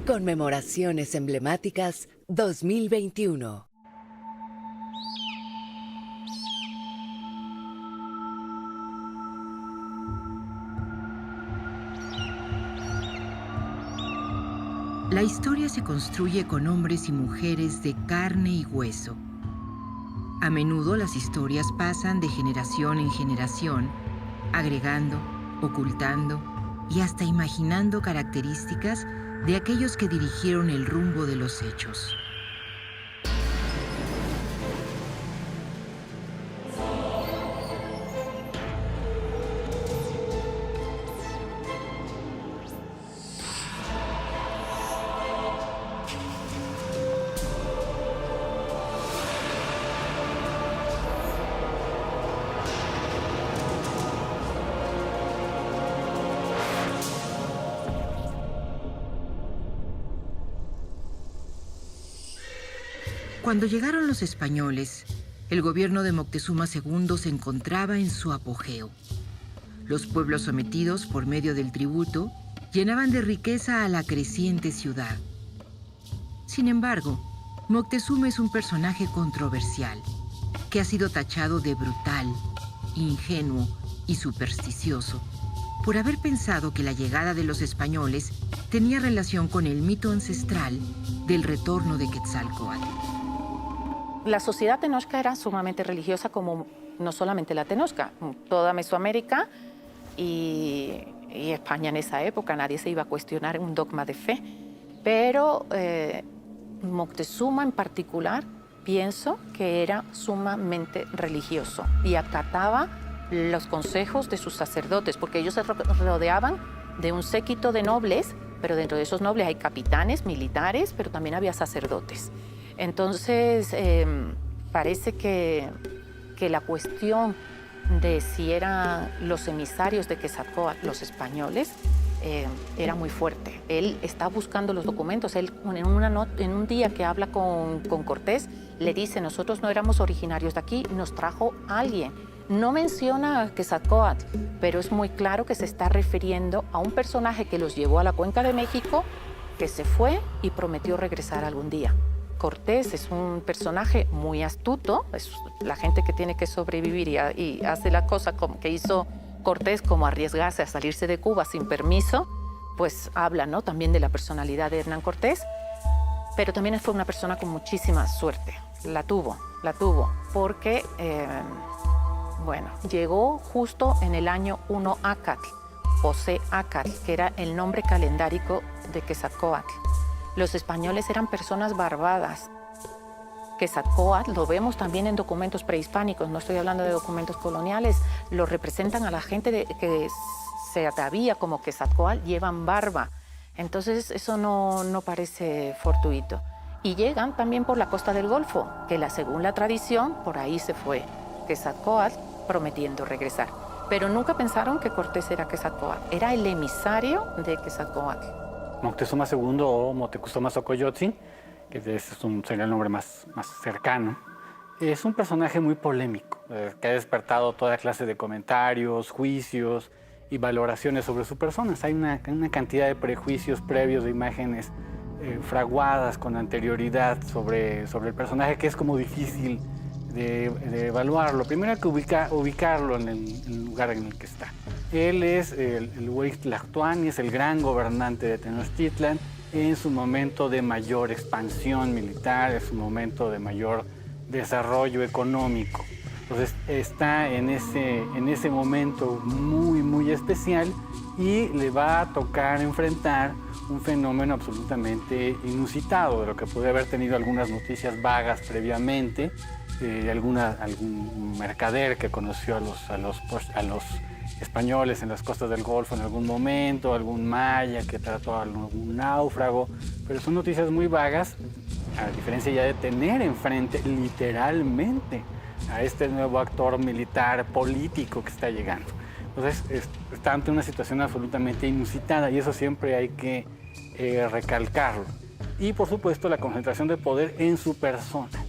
Conmemoraciones emblemáticas 2021. La historia se construye con hombres y mujeres de carne y hueso. A menudo las historias pasan de generación en generación, agregando, ocultando y hasta imaginando características de aquellos que dirigieron el rumbo de los hechos. Cuando llegaron los españoles, el gobierno de Moctezuma II se encontraba en su apogeo. Los pueblos sometidos por medio del tributo llenaban de riqueza a la creciente ciudad. Sin embargo, Moctezuma es un personaje controversial, que ha sido tachado de brutal, ingenuo y supersticioso, por haber pensado que la llegada de los españoles tenía relación con el mito ancestral del retorno de Quetzalcóatl. La sociedad tenosca era sumamente religiosa, como no solamente la tenosca, toda Mesoamérica y España en esa época. Nadie se iba a cuestionar un dogma de fe. Pero Moctezuma en particular, pienso que era sumamente religioso y acataba los consejos de sus sacerdotes, porque ellos se rodeaban de un séquito de nobles, pero dentro de esos nobles hay capitanes, militares, pero también había sacerdotes. Entonces, parece que la cuestión de si eran los emisarios de Quetzalcóatl, los españoles, era muy fuerte. Él está buscando los documentos. Él, en un día que habla con Cortés, le dice: nosotros no éramos originarios de aquí, nos trajo alguien. No menciona a Quetzalcóatl, pero es muy claro que se está refiriendo a un personaje que los llevó a la Cuenca de México, que se fue y prometió regresar algún día. Cortés es un personaje muy astuto, es la gente que tiene que sobrevivir y hace la cosa como que hizo Cortés, como arriesgarse a salirse de Cuba sin permiso, pues habla, ¿no?, también de la personalidad de Hernán Cortés, pero también fue una persona con muchísima suerte. La tuvo, porque, llegó justo en el año 1 Acatl, José Acatl, que era el nombre calendárico de Quetzalcóatl. Los españoles eran personas barbadas. Quetzalcóatl lo vemos también en documentos prehispánicos, no estoy hablando de documentos coloniales, lo representan a la gente que se atavía como Quetzalcóatl, llevan barba. Entonces eso no parece fortuito. Y llegan también por la costa del Golfo, que según la tradición, por ahí se fue Quetzalcóatl prometiendo regresar. Pero nunca pensaron que Cortés era Quetzalcóatl, era el emisario de Quetzalcóatl. Moctezuma II o Motecuzoma Xocoyotzin, que sería el nombre más cercano, es un personaje muy polémico, que ha despertado toda clase de comentarios, juicios y valoraciones sobre su persona. Hay una cantidad de prejuicios previos, de imágenes fraguadas con anterioridad sobre el personaje, que es como difícil de evaluarlo. Primero hay que ubicarlo en el lugar en el que está. Él es el Huey Tlactuani, es el gran gobernante de Tenochtitlan en su momento de mayor expansión militar, en su momento de mayor desarrollo económico. Entonces está en ese momento muy especial y le va a tocar enfrentar un fenómeno absolutamente inusitado, de lo que puede haber tenido algunas noticias vagas previamente, algún mercader que conoció a los españoles en las costas del Golfo en algún momento, algún maya que trató a algún náufrago, pero son noticias muy vagas, a diferencia ya de tener enfrente literalmente a este nuevo actor militar político que está llegando. Entonces está ante una situación absolutamente inusitada y eso siempre hay que recalcarlo. Y por supuesto la concentración de poder en su persona,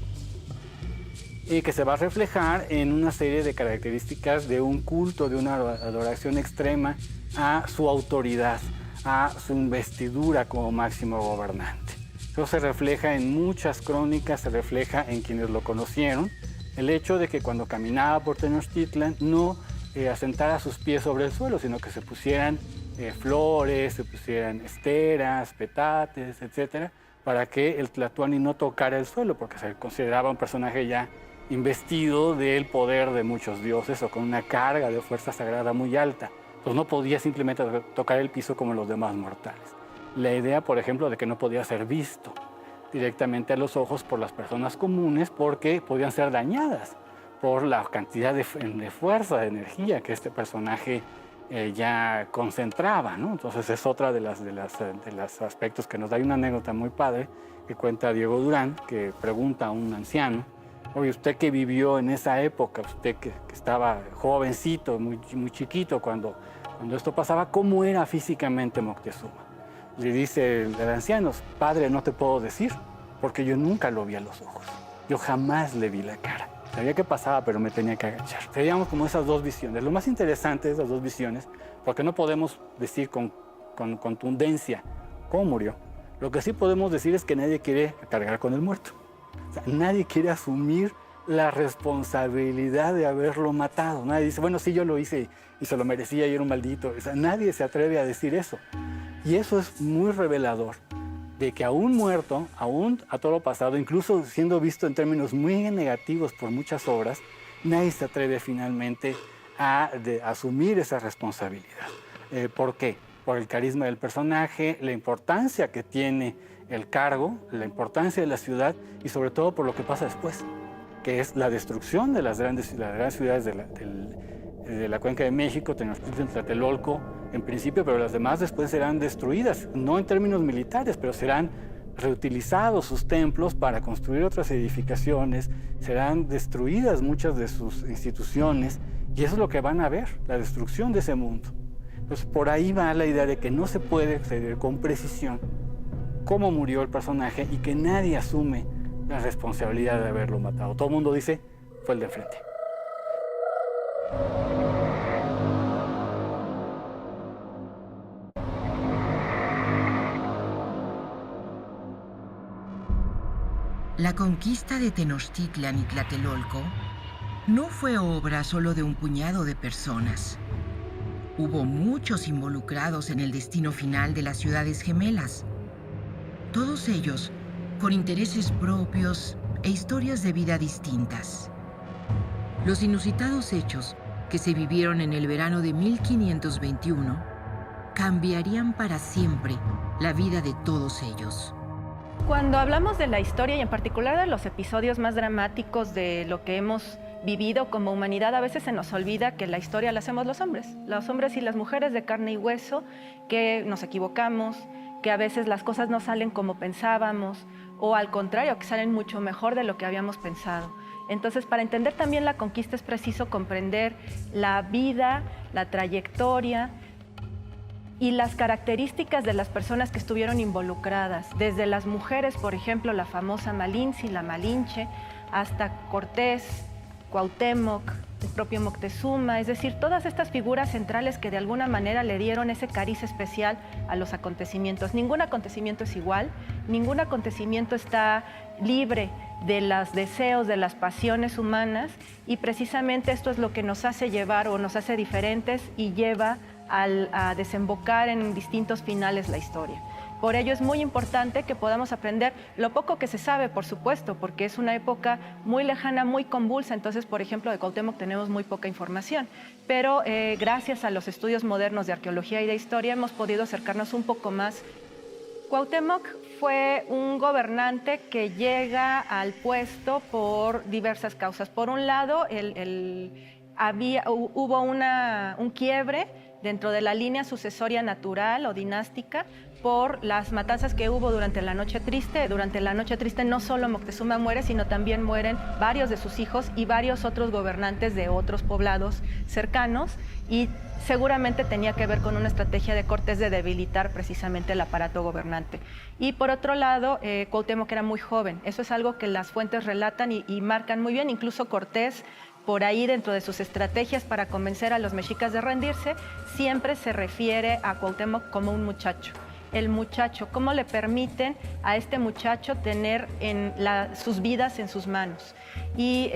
que se va a reflejar en una serie de características de un culto, de una adoración extrema a su autoridad, a su investidura como máximo gobernante. Eso se refleja en muchas crónicas, se refleja en quienes lo conocieron. El hecho de que cuando caminaba por Tenochtitlan no asentara sus pies sobre el suelo, sino que se pusieran flores, se pusieran esteras, petates, etcétera, para que el tlatoani no tocara el suelo, porque se consideraba un personaje ya investido del poder de muchos dioses o con una carga de fuerza sagrada muy alta. Entonces no podía simplemente tocar el piso como los demás mortales. La idea, por ejemplo, de que no podía ser visto directamente a los ojos por las personas comunes porque podían ser dañadas por la cantidad de fuerza, de energía que este personaje ya concentraba, ¿no? Entonces es otra de los aspectos que nos da. Hay una anécdota muy padre que cuenta Diego Durán, que pregunta a un anciano: oye, usted que vivió en esa época, usted que estaba jovencito, muy chiquito cuando esto pasaba, ¿cómo era físicamente Moctezuma? Le dice el anciano: padre, no te puedo decir, porque yo nunca lo vi a los ojos. Yo jamás le vi la cara. Sabía que pasaba, pero me tenía que agachar. Seríamos como esas dos visiones. Lo más interesante de esas dos visiones, porque no podemos decir con contundencia cómo murió. Lo que sí podemos decir es que nadie quiere cargar con el muerto. O sea, nadie quiere asumir la responsabilidad de haberlo matado. Nadie dice, bueno, sí, yo lo hice y se lo merecía y era un maldito. O sea, nadie se atreve a decir eso. Y eso es muy revelador de que aún muerto, aún a todo lo pasado, incluso siendo visto en términos muy negativos por muchas obras, nadie se atreve finalmente a asumir esa responsabilidad. ¿Por qué? Por el carisma del personaje, la importancia que tiene el cargo, la importancia de la ciudad y sobre todo por lo que pasa después, que es la destrucción de las grandes ciudades de la Cuenca de México, Tenochtitlan, Tlatelolco, en principio, pero las demás después serán destruidas, no en términos militares, pero serán reutilizados sus templos para construir otras edificaciones, serán destruidas muchas de sus instituciones, y eso es lo que van a ver, la destrucción de ese mundo. Entonces, por ahí va la idea de que no se puede saber con precisión cómo murió el personaje y que nadie asume la responsabilidad de haberlo matado. Todo el mundo dice, fue el de enfrente. La conquista de Tenochtitlan y Tlatelolco no fue obra solo de un puñado de personas. Hubo muchos involucrados en el destino final de las ciudades gemelas. Todos ellos con intereses propios e historias de vida distintas. Los inusitados hechos que se vivieron en el verano de 1521 cambiarían para siempre la vida de todos ellos. Cuando hablamos de la historia y en particular de los episodios más dramáticos de lo que hemos vivido como humanidad, a veces se nos olvida que la historia la hacemos los hombres y las mujeres de carne y hueso, que nos equivocamos, que a veces las cosas no salen como pensábamos o al contrario, que salen mucho mejor de lo que habíamos pensado. Entonces, para entender también la conquista es preciso comprender la vida, la trayectoria y las características de las personas que estuvieron involucradas, desde las mujeres, por ejemplo, la famosa Malinche, la Malinche, hasta Cortés, Cuauhtémoc, el propio Moctezuma, es decir, todas estas figuras centrales que de alguna manera le dieron ese cariz especial a los acontecimientos. Ningún acontecimiento es igual, ningún acontecimiento está libre de los deseos, de las pasiones humanas, y precisamente esto es lo que nos hace llevar o nos hace diferentes y lleva a desembocar en distintos finales la historia. Por ello es muy importante que podamos aprender lo poco que se sabe, por supuesto, porque es una época muy lejana, muy convulsa. Entonces, por ejemplo, de Cuauhtémoc tenemos muy poca información, pero gracias a los estudios modernos de arqueología y de historia hemos podido acercarnos un poco más. Cuauhtémoc fue un gobernante que llega al puesto por diversas causas. Por un lado, hubo un quiebre dentro de la línea sucesoria natural o dinástica por las matanzas que hubo durante la Noche Triste. Durante la Noche Triste no solo Moctezuma muere, sino también mueren varios de sus hijos y varios otros gobernantes de otros poblados cercanos, y seguramente tenía que ver con una estrategia de Cortés de debilitar precisamente el aparato gobernante. Y por otro lado, Cuauhtémoc era muy joven. Eso es algo que las fuentes relatan y marcan muy bien. Incluso Cortés por ahí dentro de sus estrategias para convencer a los mexicas de rendirse, siempre se refiere a Cuauhtémoc como un muchacho. El muchacho, cómo le permiten a este muchacho tener sus vidas en sus manos. Y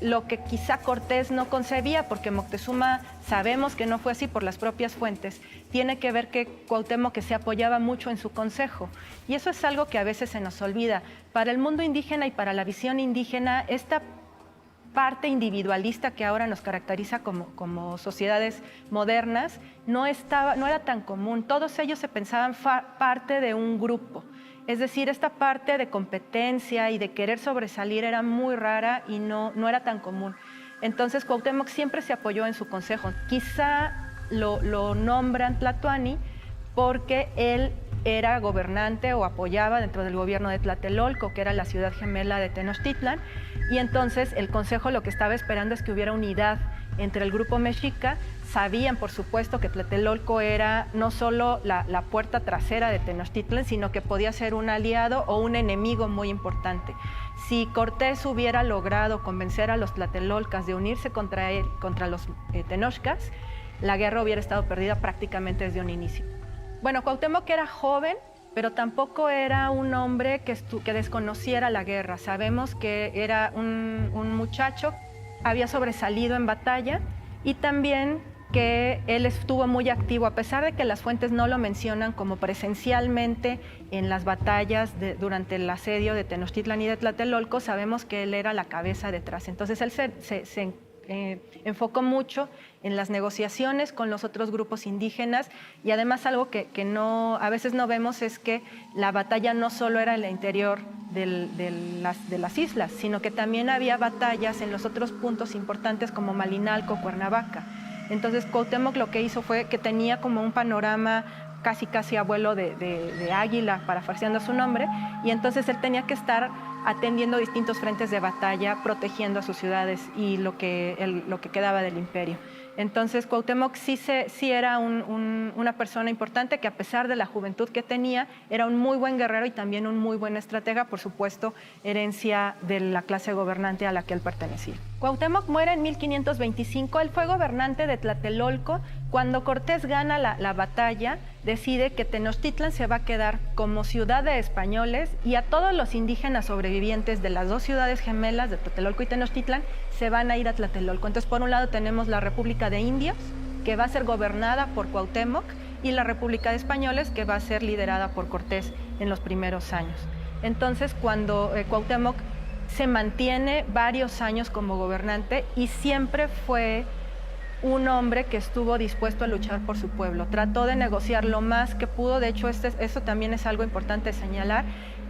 lo que quizá Cortés no concebía, porque Moctezuma sabemos que no fue así por las propias fuentes, tiene que ver que Cuauhtémoc que se apoyaba mucho en su consejo. Y eso es algo que a veces se nos olvida. Para el mundo indígena y para la visión indígena, esta parte individualista que ahora nos caracteriza como sociedades modernas no era tan común. Todos ellos se pensaban parte de un grupo. Es decir, esta parte de competencia y de querer sobresalir era muy rara y no era tan común. Entonces Cuauhtémoc siempre se apoyó en su consejo. Quizá lo nombran Tlatoani porque él era gobernante o apoyaba dentro del gobierno de Tlatelolco, que era la ciudad gemela de Tenochtitlan, y entonces el consejo lo que estaba esperando es que hubiera unidad entre el grupo mexica. Sabían, por supuesto, que Tlatelolco era no solo la puerta trasera de Tenochtitlan, sino que podía ser un aliado o un enemigo muy importante. Si Cortés hubiera logrado convencer a los tlatelolcas de unirse contra él, contra los tenochcas, la guerra hubiera estado perdida prácticamente desde un inicio. Bueno, Cuauhtémoc era joven, pero tampoco era un hombre que desconociera la guerra. Sabemos que era un muchacho, había sobresalido en batalla y también que él estuvo muy activo, a pesar de que las fuentes no lo mencionan como presencialmente en las batallas durante el asedio de Tenochtitlan y de Tlatelolco, sabemos que él era la cabeza detrás. Entonces él se enfocó mucho en las negociaciones con los otros grupos indígenas y además algo que a veces no vemos es que la batalla no solo era en el interior de las islas, sino que también había batallas en los otros puntos importantes como Malinalco, Cuernavaca. Entonces Cuauhtémoc lo que hizo fue que tenía como un panorama casi abuelo de águila, parafraseando su nombre, y entonces él tenía que estar atendiendo distintos frentes de batalla, protegiendo a sus ciudades y lo que quedaba del imperio. Entonces Cuauhtémoc sí era una persona importante que, a pesar de la juventud que tenía, era un muy buen guerrero y también un muy buen estratega, por supuesto, herencia de la clase gobernante a la que él pertenecía. Cuauhtémoc muere en 1525, él fue gobernante de Tlatelolco. Cuando Cortés gana la batalla, decide que Tenochtitlan se va a quedar como ciudad de españoles y a todos los indígenas sobrevivientes de las dos ciudades gemelas de Tlatelolco y Tenochtitlan se van a ir a Tlatelolco. Entonces, por un lado tenemos la República de Indios, que va a ser gobernada por Cuauhtémoc, y la República de Españoles, que va a ser liderada por Cortés en los primeros años. Entonces, cuando Cuauhtémoc se mantiene varios años como gobernante y siempre fue un hombre que estuvo dispuesto a luchar por su pueblo. Trató de negociar lo más que pudo. De hecho, eso también es algo importante señalar.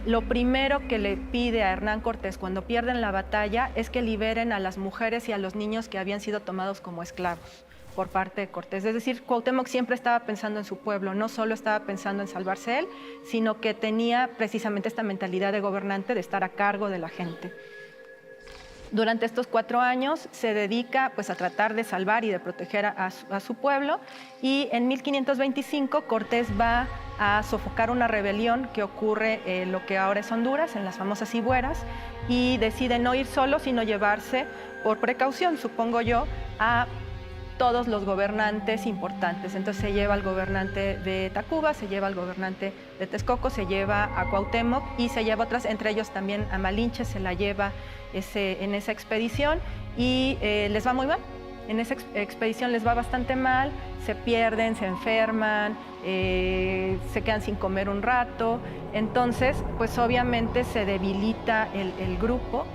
Lo primero que le pide a Hernán Cortés cuando pierden la batalla es que liberen a las mujeres y a los niños que habían sido tomados como esclavos por parte de Cortés. Es decir, Cuauhtémoc siempre estaba pensando en su pueblo, no solo estaba pensando en salvarse él, sino que tenía precisamente esta mentalidad de gobernante, de estar a cargo de la gente. Durante estos 4 años se dedica pues, a tratar de salvar y de proteger a su pueblo, y en 1525 Cortés va a sofocar una rebelión que ocurre en lo que ahora es Honduras, en las famosas Ibueras, y decide no ir solo, sino llevarse, por precaución supongo yo, a todos los gobernantes importantes. Entonces se lleva al gobernante de Tacuba, se lleva al gobernante de Texcoco, se lleva a Cuauhtémoc y se lleva otras, entre ellos también a Malinche, se la lleva en esa expedición y les va muy mal. En esa expedición les va bastante mal, se pierden, se enferman, se quedan sin comer un rato. Entonces, pues obviamente se debilita el grupo.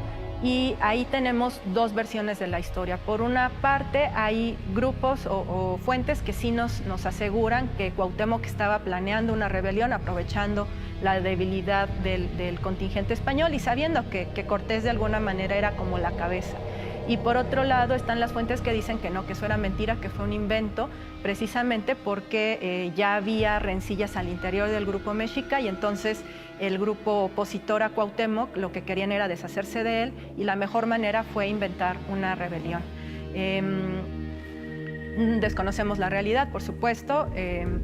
Y ahí tenemos 2 versiones de la historia. Por una parte, hay grupos o fuentes que sí nos aseguran que Cuauhtémoc estaba planeando una rebelión, aprovechando la debilidad del contingente español y sabiendo que Cortés de alguna manera era como la cabeza. Y por otro lado están las fuentes que dicen que no, que eso era mentira, que fue un invento, precisamente porque ya había rencillas al interior del grupo mexica y entonces el grupo opositor a Cuauhtémoc lo que querían era deshacerse de él y la mejor manera fue inventar una rebelión. Desconocemos la realidad, por supuesto.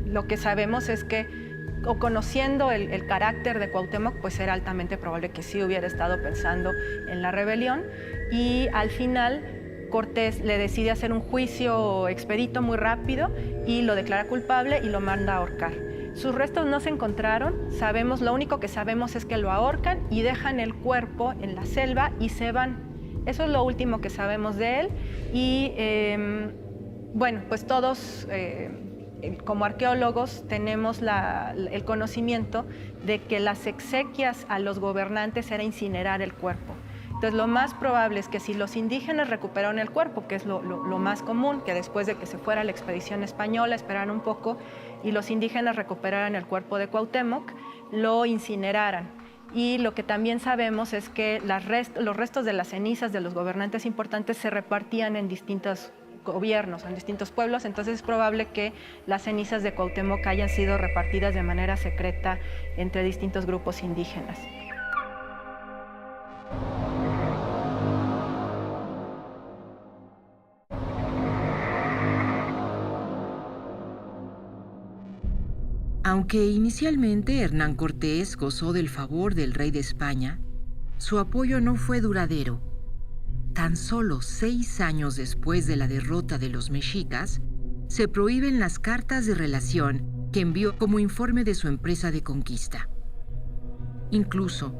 Lo que sabemos es que o conociendo el carácter de Cuauhtémoc, pues era altamente probable que sí hubiera estado pensando en la rebelión. Y al final Cortés le decide hacer un juicio expedito muy rápido y lo declara culpable y lo manda a ahorcar. Sus restos no se encontraron, lo único que sabemos es que lo ahorcan y dejan el cuerpo en la selva y se van. Eso es lo último que sabemos de él y bueno, pues todos como arqueólogos tenemos el conocimiento de que las exequias a los gobernantes era incinerar el cuerpo. Entonces lo más probable es que si los indígenas recuperaron el cuerpo, que es lo más común, que después de que se fuera la expedición española esperaran un poco y los indígenas recuperaran el cuerpo de Cuauhtémoc, lo incineraran. Y lo que también sabemos es que los restos de las cenizas de los gobernantes importantes se repartían en distintos gobiernos, en distintos pueblos, entonces es probable que las cenizas de Cuauhtémoc hayan sido repartidas de manera secreta entre distintos grupos indígenas. Aunque inicialmente Hernán Cortés gozó del favor del rey de España, su apoyo no fue duradero. Tan solo 6 años después de la derrota de los mexicas, se prohíben las cartas de relación que envió como informe de su empresa de conquista. Incluso,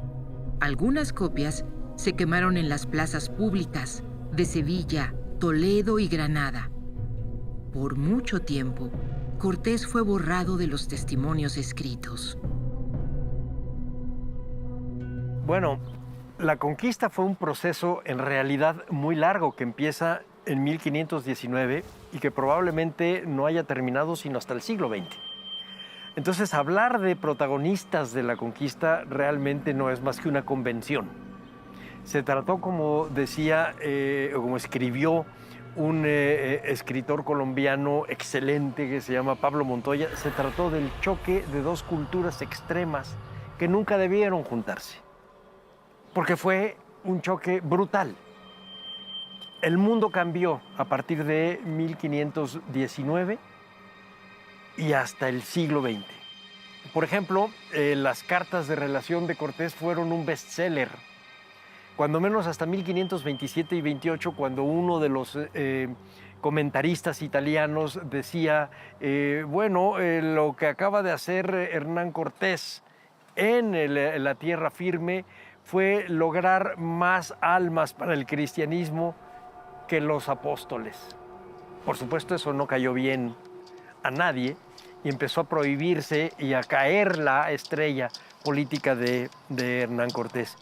algunas copias se quemaron en las plazas públicas de Sevilla, Toledo y Granada. Por mucho tiempo, Cortés fue borrado de los testimonios escritos. Bueno, la conquista fue un proceso en realidad muy largo que empieza en 1519 y que probablemente no haya terminado sino hasta el siglo XX. Entonces, hablar de protagonistas de la conquista realmente no es más que una convención. Se trató, como decía, como escribió un escritor colombiano excelente que se llama Pablo Montoya, se trató del choque de dos culturas extremas que nunca debieron juntarse, porque fue un choque brutal. El mundo cambió a partir de 1519 y hasta el siglo XX. Por ejemplo, las cartas de relación de Cortés fueron un bestseller, cuando menos hasta 1527 y 28, cuando uno de los comentaristas italianos decía, lo que acaba de hacer Hernán Cortés en la tierra firme fue lograr más almas para el cristianismo que los apóstoles. Por supuesto, eso no cayó bien a nadie y empezó a prohibirse y a caer la estrella política de Hernán Cortés.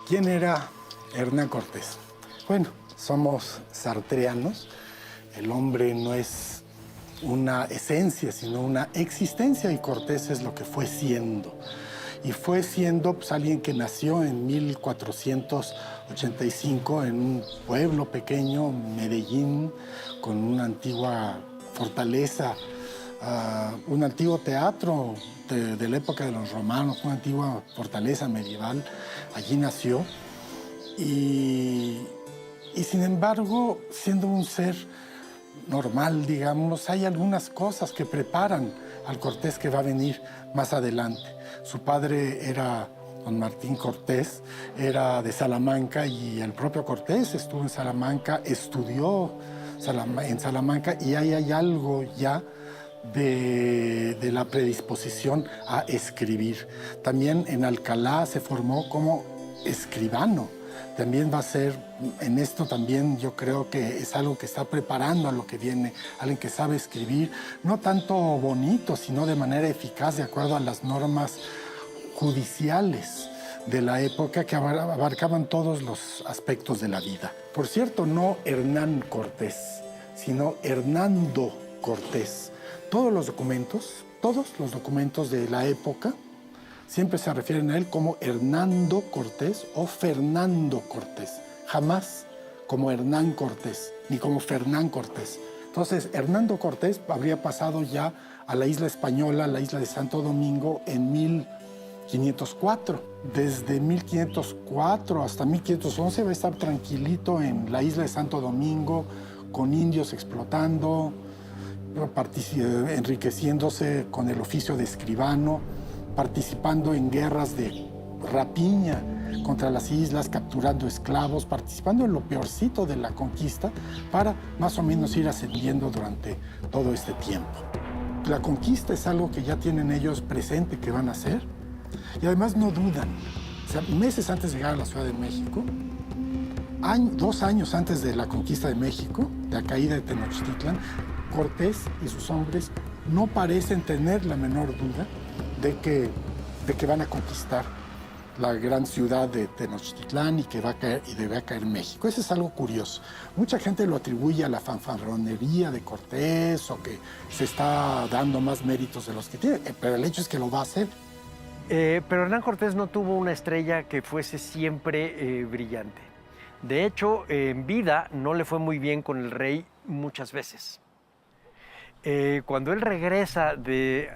¿Quién era Hernán Cortés? Bueno, somos sartreanos. El hombre no es una esencia, sino una existencia, y Cortés es lo que fue siendo. Y fue siendo alguien que nació en 1485 en un pueblo pequeño, Medellín, con una antigua fortaleza, un antiguo teatro de la época de los romanos, una antigua fortaleza medieval. Allí nació y sin embargo, siendo un ser normal, digamos, hay algunas cosas que preparan al Cortés que va a venir más adelante. Su padre era don Martín Cortés, era de Salamanca, y el propio Cortés estuvo en Salamanca, estudió en Salamanca, y ahí hay algo ya de la predisposición a escribir. También en Alcalá se formó como escribano. También va a ser, en esto también yo creo que es algo que está preparando a lo que viene, alguien que sabe escribir, no tanto bonito, sino de manera eficaz, de acuerdo a las normas judiciales de la época que abarcaban todos los aspectos de la vida. Por cierto, no Hernán Cortés, sino Hernando Cortés. Todos los documentos de la época siempre se refieren a él como Hernando Cortés o Fernando Cortés, jamás como Hernán Cortés, ni como Fernán Cortés. Entonces, Hernando Cortés habría pasado ya a la isla española, la isla de Santo Domingo, en 1504. Desde 1504 hasta 1511 va a estar tranquilito en la isla de Santo Domingo, con indios explotando, enriqueciéndose con el oficio de escribano, participando en guerras de rapiña contra las islas, capturando esclavos, participando en lo peorcito de la conquista para más o menos ir ascendiendo durante todo este tiempo. La conquista es algo que ya tienen ellos presente que van a hacer y además no dudan. O sea, meses antes de llegar a la Ciudad de México, 2 años antes de la conquista de México, de la caída de Tenochtitlan, Cortés y sus hombres no parecen tener la menor duda de que van a conquistar la gran ciudad de Tenochtitlán y que va a caer y debe caer México. Eso es algo curioso. Mucha gente lo atribuye a la fanfarronería de Cortés o que se está dando más méritos de los que tiene, pero el hecho es que lo va a hacer. Pero Hernán Cortés no tuvo una estrella que fuese siempre brillante. De hecho, en vida no le fue muy bien con el rey muchas veces. Cuando él regresa de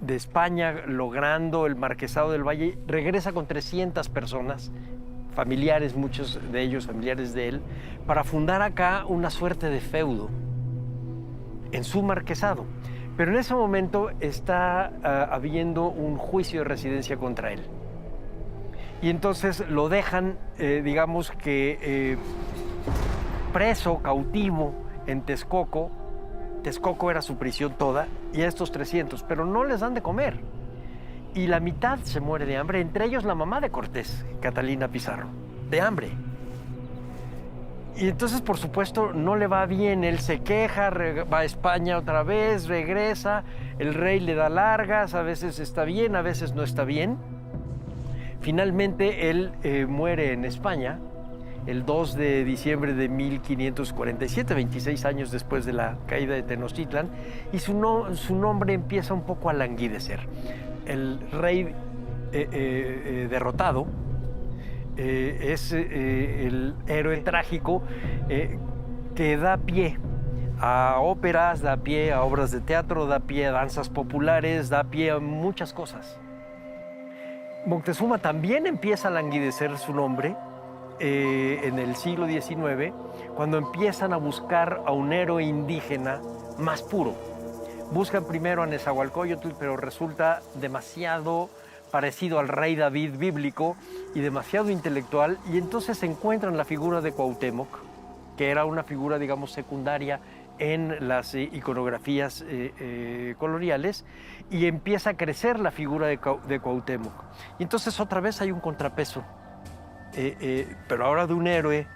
España, logrando el Marquesado del Valle, regresa con 300 personas, familiares, muchos de ellos familiares de él, para fundar acá una suerte de feudo en su marquesado. Pero en ese momento está habiendo un juicio de residencia contra él. Y entonces lo dejan, digamos que preso, cautivo en Texcoco. Texcoco era su prisión toda, y a estos 300, pero no les dan de comer. Y la mitad se muere de hambre, entre ellos la mamá de Cortés, Catalina Pizarro, de hambre. Y entonces, por supuesto, no le va bien, él se queja, va a España otra vez, regresa, el rey le da largas, a veces está bien, a veces no está bien. Finalmente, él muere en España, el 2 de diciembre de 1547, 26 años después de la caída de Tenochtitlan, y su nombre empieza un poco a languidecer. El rey derrotado es el héroe trágico que da pie a óperas, da pie a obras de teatro, da pie a danzas populares, da pie a muchas cosas. Moctezuma también empieza a languidecer su nombre en el siglo XIX, cuando empiezan a buscar a un héroe indígena más puro. Buscan primero a Nezahualcóyotl, pero resulta demasiado parecido al rey David bíblico y demasiado intelectual, y entonces encuentran la figura de Cuauhtémoc, que era una figura, digamos, secundaria en las iconografías coloniales, y empieza a crecer la figura de Cuauhtémoc. Y entonces otra vez hay un contrapeso, pero ahora de un héroe,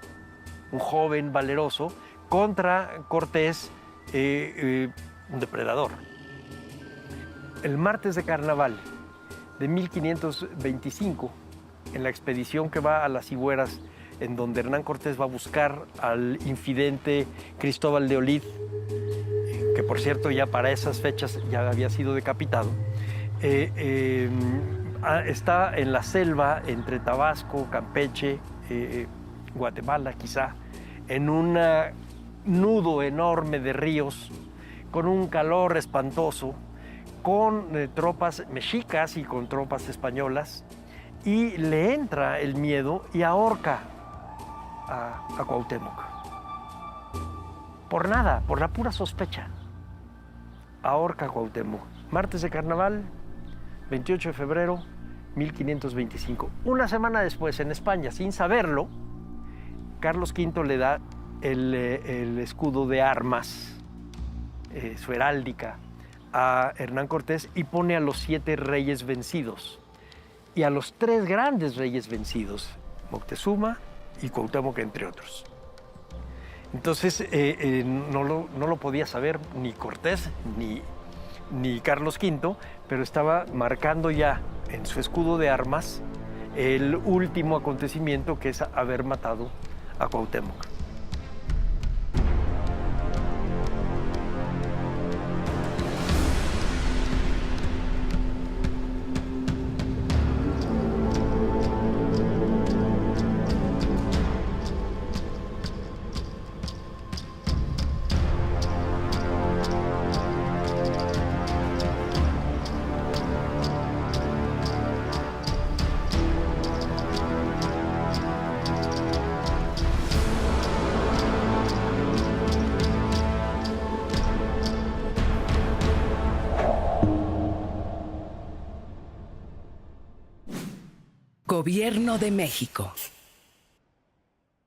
un joven valeroso, contra Cortés, un depredador. El martes de carnaval de 1525, en la expedición que va a las Higueras, en donde Hernán Cortés va a buscar al infidente Cristóbal de Olid, que por cierto ya para esas fechas ya había sido decapitado, está en la selva entre Tabasco, Campeche, Guatemala quizá, en un nudo enorme de ríos, con un calor espantoso, con tropas mexicas y con tropas españolas, y le entra el miedo y ahorca a Cuauhtémoc. Por nada, por la pura sospecha. Ahorca a Cuauhtémoc. Martes de carnaval, 28 de febrero, 1525. Una semana después, en España, sin saberlo, Carlos V le da el escudo de armas, su heráldica, a Hernán Cortés, y pone a los 7 reyes vencidos y a los 3 grandes reyes vencidos, Moctezuma y Cuauhtémoc, entre otros. Entonces no lo podía saber ni Cortés ni Carlos V, pero estaba marcando ya en su escudo de armas el último acontecimiento, que es haber matado a Cuauhtémoc. Gobierno de México.